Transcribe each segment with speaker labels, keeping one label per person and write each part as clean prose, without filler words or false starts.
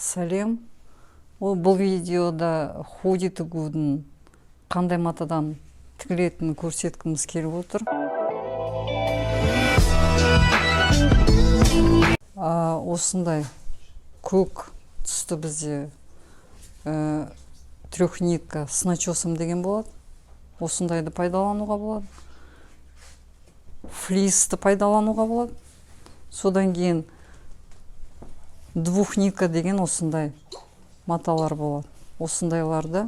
Speaker 1: Сәлем. Бұл видеода худи тігудің қандай матадан тігілетінін көрсеткіміз келіп отыр. Осындай көк түсті бізде трехнитка с начесом деген болады. Осындайды пайдалануға болады. Флисті пайдалануға болады. Содан кейін двухнитка деген осындай маталар болады. Осындайларды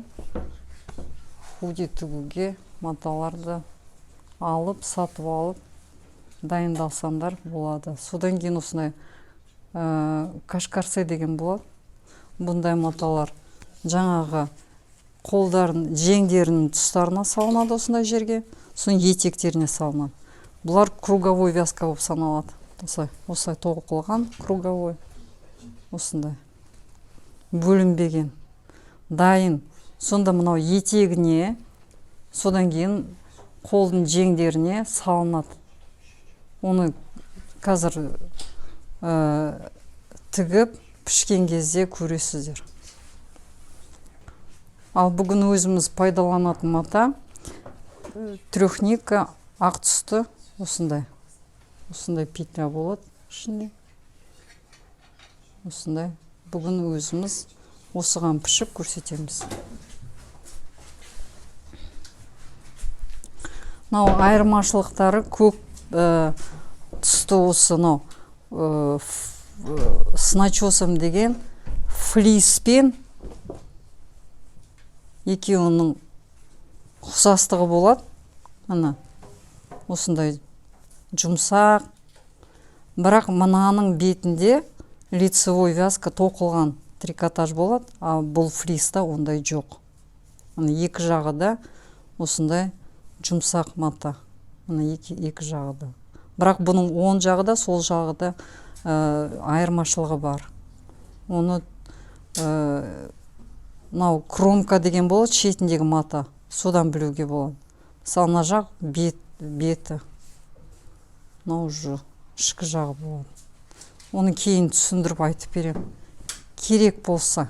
Speaker 1: худи тігуге маталарды алып, сатып алып, дайындалсаңдар болады. Содан кейін осындай кашкарсе деген болады. Бұндай маталар жаңағы қолдарын, жеңдерінің тұстарына салынады осындай жерге, соның етектеріне салынады. Бұлар круговой вязка болып саналады. Осылай тоқылған круговой. Осындай бөлінбеген дайын. Сонда мынау етегіне, содан кейін қолдың жеңдеріне салынады. Оны қазір тігіп пішкен кезде көресіздер. Ал бүгін өзіміз пайдаланатын мата трехнитка ақ түсті. Осындай петля болады ішінде. Осындай. Бүгін өзіміз осыған пішіп көрсетеміз. Айырмашылықтары көк түсті осы с начесом деген флиспен екеуінің ұқсастығы болады. Мына осындай жұмсақ. Бірақ мынаның бетінде лицевой вязка тоқылған трикотаж болады, а бұл флиста ондай жоқ. Екі жағы да осындай жұмсақ мата. Екі жағы да. Бірақ бұның оң жағы да, сол жағы да айырмашылығы бар. Оны кромка деген болады, шетіндегі мата. Содан білуге болады. Мысалы, мына жақ беті. Уже ішкі жағы болады. Оны кейін түсіндіріп айтып берем. Керек болса.